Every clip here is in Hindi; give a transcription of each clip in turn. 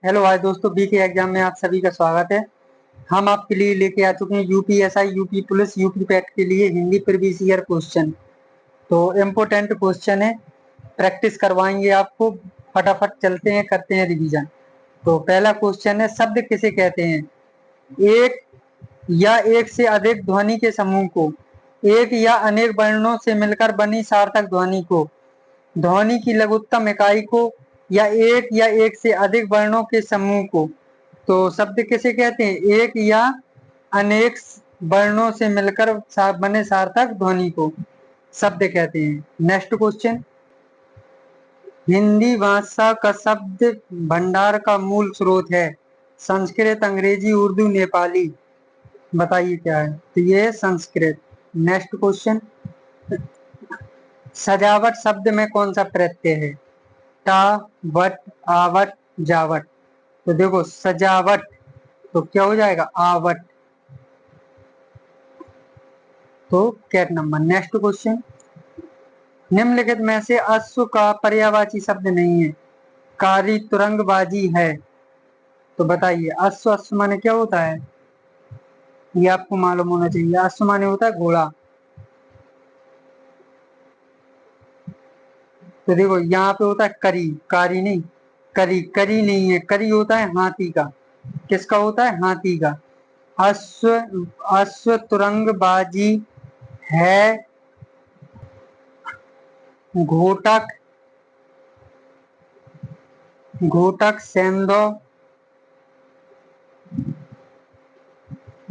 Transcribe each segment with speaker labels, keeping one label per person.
Speaker 1: हेलो आज दोस्तों, बी के एग्जाम में आप सभी का स्वागत है। हम आपके लिए लेके आ चुके हैं UPSI, UP police, UP PAT के लिए हिंदी प्रीवियस ईयर क्वेश्चन। तो इम्पोर्टेंट क्वेश्चन है, प्रैक्टिस करवाएंगे आपको। फटाफट चलते हैं, करते हैं रिवीजन। तो पहला क्वेश्चन है, शब्द किसे कहते हैं? एक या एक से अधिक ध्वनि के समूह को, एक या अनेक वर्णों से मिलकर बनी सार्थक ध्वनि को, ध्वनि की लघुत्तम इकाई को, या एक से अधिक वर्णों के समूह को। तो शब्द किसे कहते हैं? एक या अनेक वर्णों से मिलकर बने सार्थक ध्वनि को शब्द कहते हैं। नेक्स्ट क्वेश्चन, हिंदी भाषा का शब्द भंडार का मूल स्रोत है? संस्कृत, अंग्रेजी, उर्दू, नेपाली। बताइए क्या है? तो ये है संस्कृत। नेक्स्ट क्वेश्चन, सजावट शब्द में कौन सा प्रत्यय है? टा, वट, आवट, जावट। तो देखो सजावट तो क्या हो जाएगा? आवट। तो कैट नंबर। नेक्स्ट क्वेश्चन, निम्नलिखित में से अश्व का पर्यायवाची शब्द नहीं है? कारी, तुरंगबाजी है। तो बताइए अश्व, अश्व माने क्या होता है? ये आपको मालूम होना चाहिए। अश्व माने होता है घोड़ा। तो देखो यहाँ पे होता है करी, कारी नहीं, करी। करी नहीं है, करी होता है हाथी का। किसका होता है? हाथी का। अश्व, अश्व तुरंगबाजी है घोटक, घोटक सेंधो,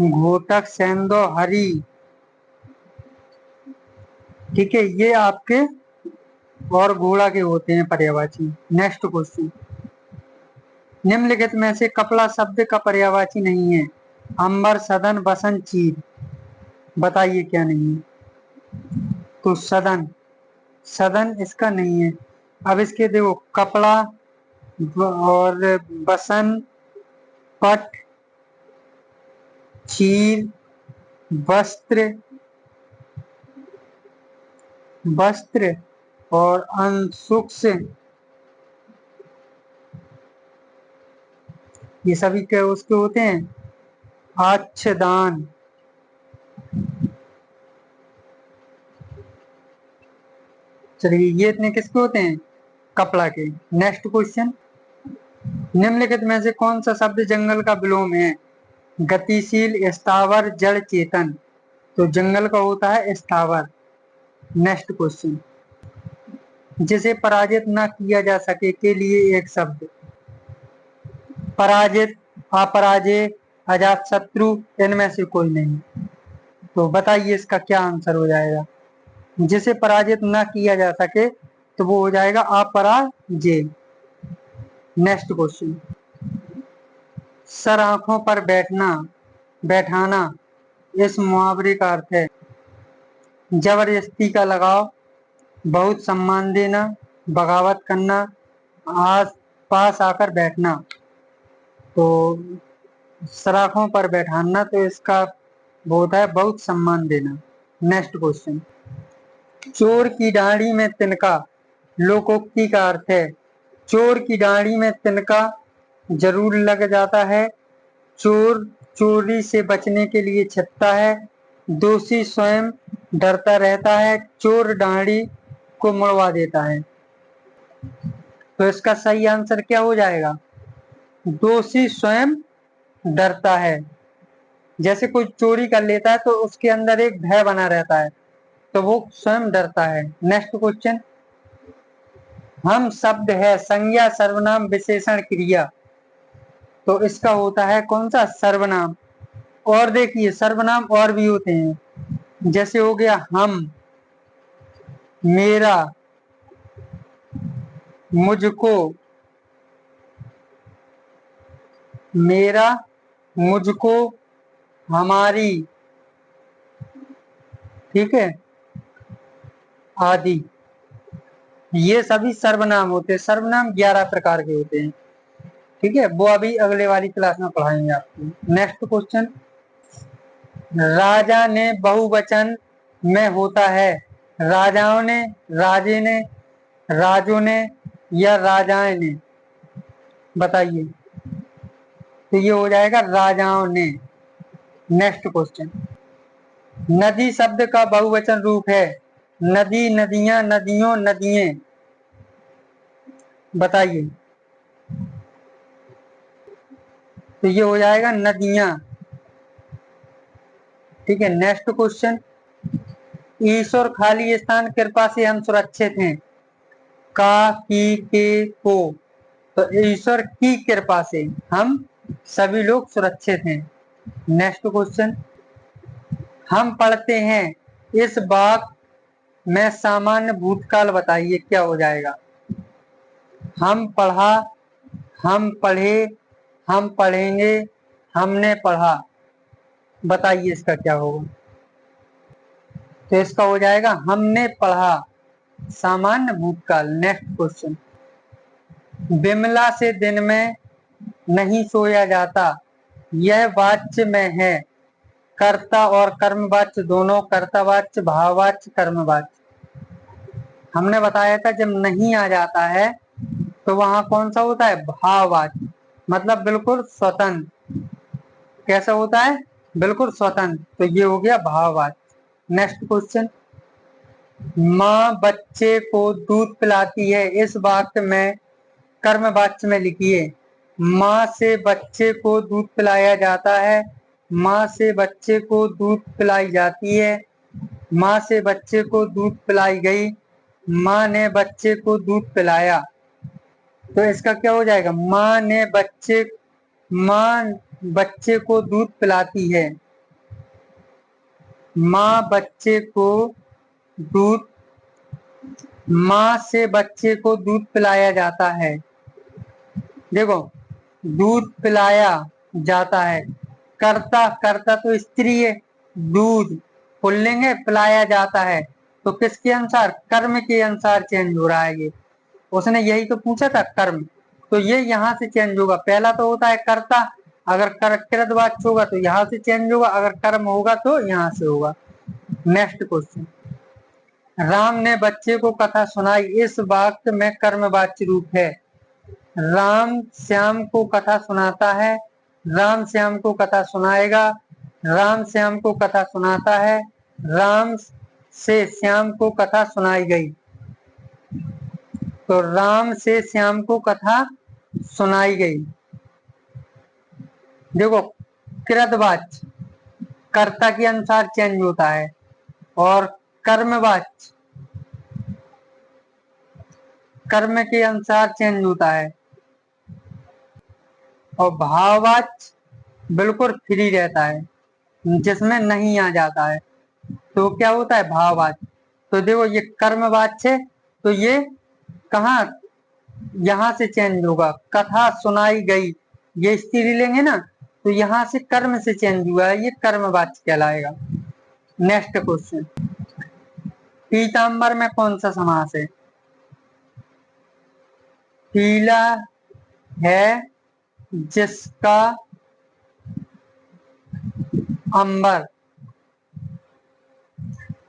Speaker 1: घोटक सेंधो हरी। ठीक है, ये आपके और घोड़ा के होते हैं पर्यायवाची। नेक्स्ट क्वेश्चन, निम्नलिखित में से कपड़ा शब्द का पर्यायवाची नहीं है? अंबर, सदन, बसंत, चीर। बताइए क्या नहीं है? तो सदन, सदन इसका नहीं है। अब इसके देखो कपड़ा और बसन, पट, चीर, वस्त्र, वस्त्र और अंशुक से, ये सभी क्या उसके होते हैं? आच्छादन। चलिए ये इतने किसके होते हैं? कपड़ा के। नेक्स्ट क्वेश्चन, निम्नलिखित में से कौन सा शब्द जंगल का विलोम है? गतिशील, स्थावर, जड़, चेतन। तो जंगल का होता है स्थावर। नेक्स्ट क्वेश्चन, जिसे पराजित न किया जा सके के लिए एक शब्द? पराजित, अपराजय, अजात शत्रु, इनमें से कोई नहीं। तो बताइए इसका क्या आंसर हो जाएगा? जिसे पराजित न किया जा सके तो वो हो जाएगा अपराजय। नेक्स्ट क्वेश्चन, सर आंखों पर बैठना, बैठाना, इस मुहावरे का अर्थ है? जबरदस्ती का लगाव, बहुत सम्मान देना, बगावत करना, आस पास आकर बैठना। तो सराखों पर बैठाना, तो इसका वो होता है बहुत सम्मान देना। नेक्स्ट क्वेश्चन, चोर की दाढ़ी में तिनका, लोकोक्ति का अर्थ है? चोर की दाढ़ी में तिनका जरूर लग जाता है, चोर चोरी से बचने के लिए छिपता है, दोषी स्वयं डरता रहता है, चोर दाढ़ी को मुड़वा देता है। तो इसका सही आंसर क्या हो जाएगा? दोषी स्वयं डरता है। जैसे कोई चोरी कर लेता है तो उसके अंदर एक भय बना रहता है, तो वो स्वयं डरता है। नेक्स्ट क्वेश्चन, हम शब्द है संज्ञा, सर्वनाम, विशेषण, क्रिया। तो इसका होता है कौन सा? सर्वनाम। और देखिए सर्वनाम और भी होते हैं, जैसे हो गया हम, मेरा, मुझको, मेरा, मुझको, हमारी, ठीक है, आदि। ये सभी सर्वनाम होते हैं। सर्वनाम 11 प्रकार के होते हैं। ठीक है, वो अभी अगले वाली क्लास में पढ़ाएंगे आपको। नेक्स्ट क्वेश्चन, राजा ने बहुवचन में होता है? राजाओं ने, राजे ने, राजों ने, या राजाएं ने। बताइए। तो ये हो जाएगा राजाओं ने। नेक्स्ट क्वेश्चन, नदी शब्द का बहुवचन रूप है। नदी, नदियां, नदियों, नदिये, बताइए। तो ये हो जाएगा नदियां। ठीक है, नेक्स्ट क्वेश्चन, ईश्वर खाली स्थान कृपा से हम सुरक्षित हैं। का, की, के, को, तो ईश्वर की कृपा से हम सभी लोग सुरक्षित हैं। नेक्स्ट क्वेश्चन, हम पढ़ते हैं इस वाक्य में सामान्य भूतकाल बताइए, क्या हो जाएगा। हम पढ़ा, हम पढ़े, हम पढ़ेंगे, हमने पढ़ा, बताइए इसका क्या होगा। तो इसका हो जाएगा हमने पढ़ा, सामान्य भूतकाल। नेक्स्ट क्वेश्चन, बिमला से दिन में नहीं सोया जाता, यह वाच्य में है। कर्ता और कर्मवाच्य दोनों, कर्तावाच्य, भाववाच्य, कर्मवाच्य। हमने बताया था जब नहीं आ जाता है तो वहां कौन सा होता है, भाववाच्य, मतलब बिल्कुल स्वतंत्र। कैसा होता है, बिल्कुल स्वतंत्र, तो ये हो गया भाववाच्य। नेक्स्ट क्वेश्चन, माँ बच्चे को दूध पिलाती है, इस वाक्य में कर्मवाच्य में लिखिए। माँ से बच्चे को दूध पिलाया जाता है, माँ से बच्चे को दूध पिलाई जाती है, माँ से बच्चे को दूध पिलाई गई, माँ ने बच्चे को दूध पिलाया। तो इसका क्या हो जाएगा, माँ बच्चे को दूध पिलाती है, माँ बच्चे को दूध, माँ से बच्चे को दूध पिलाया जाता है। देखो, दूध पिलाया जाता है, कर्ता, कर्ता तो स्त्री है, दूध पुल्लिंग है, पिलाया जाता है, तो किसके अनुसार, कर्म के अनुसार चेंज हो रहा है ये। उसने यही तो पूछा था, कर्म, तो ये यहाँ से चेंज होगा। पहला तो होता है कर्ता, अगर कृतवाच्य होगा तो यहाँ से चेंज होगा, अगर कर्म होगा तो यहाँ से होगा। नेक्स्ट क्वेश्चन, राम ने बच्चे को कथा सुनाई, इस वाक्य में कर्मवाच्य रूप है। राम श्याम को कथा सुनाता है, राम श्याम को कथा सुनाएगा, राम श्याम को कथा सुनाता है, राम से श्याम को कथा सुनाई गई। तो राम से श्याम को कथा सुनाई गई। देखो, कृतवाच्य कर्ता के अनुसार चेंज होता है, और कर्मवाच्य कर्म के अनुसार चेंज होता है, और भाववाच्य बिल्कुल फ्री रहता है, जिसमें नहीं आ जाता है, तो क्या होता है, भाववाच्य। तो देखो, ये कर्मवाच्य, तो ये कहाँ, यहाँ से चेंज होगा। कथा सुनाई गई, ये स्त्रीलिंग है ना, तो यहाँ से कर्म से चेंज हुआ है, ये कर्मवाच्य कहलाएगा। नेक्स्ट क्वेश्चन, पीताम्बर में कौन सा समास है। पीला है जिसका अंबर,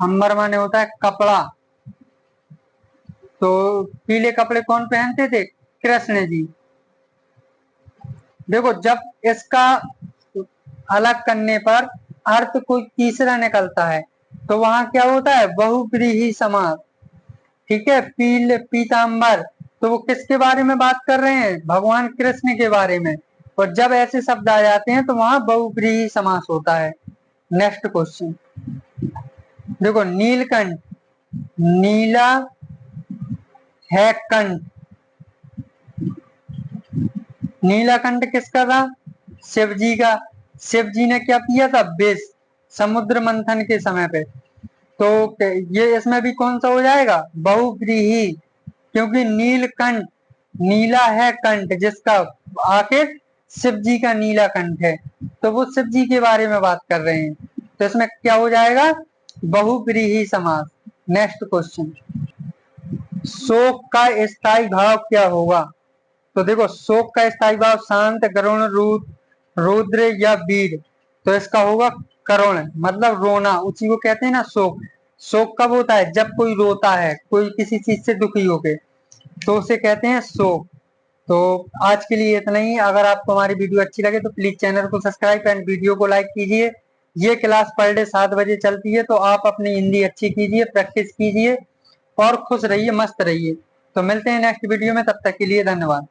Speaker 1: अंबर माने होता है कपड़ा, तो पीले कपड़े कौन पहनते थे, कृष्ण जी। देखो, जब इसका अलग करने पर अर्थ कोई तीसरा निकलता है तो वहां क्या होता है, बहुव्रीहि समास। ठीक है, पीताम्बर, तो वो किसके बारे में बात कर रहे हैं, भगवान कृष्ण के बारे में, और जब ऐसे शब्द आ जाते हैं तो वहां बहुव्रीहि समास होता है। नेक्स्ट क्वेश्चन, देखो, नीलकंठ, नीला है कंठ, नीलाकंठ किसका था, शिव जी का। शिव जी ने क्या पिया था, विष, समुद्र मंथन के समय पे। तो ये इसमें भी कौन सा हो जाएगा, बहुव्रीहि, क्योंकि नीलकंठ, नीला है कंठ जिसका, आखिर शिव जी का नीला कंठ है, तो वो शिव जी के बारे में बात कर रहे हैं, तो इसमें क्या हो जाएगा, बहुव्रीहि समास। नेक्स्ट क्वेश्चन, शोक का स्थायी भाव क्या होगा। तो देखो, शोक का स्थायी भाव शांत, गरुण, रुद्र या वीर, तो इसका होगा करुण, मतलब रोना, उसी को कहते हैं ना शोक। शोक कब होता है, जब कोई रोता है, कोई किसी चीज से दुखी होके, तो उसे कहते हैं शोक। तो आज के लिए इतना ही। अगर आपको हमारी वीडियो अच्छी लगे तो प्लीज चैनल को सब्सक्राइब एंड वीडियो को लाइक कीजिए। ये क्लास पर डे 7 बजे चलती है, तो आप अपनी हिंदी अच्छी कीजिए, प्रैक्टिस कीजिए और खुश रहिए, मस्त रहिए। तो मिलते हैं नेक्स्ट वीडियो में, तब तक के लिए धन्यवाद।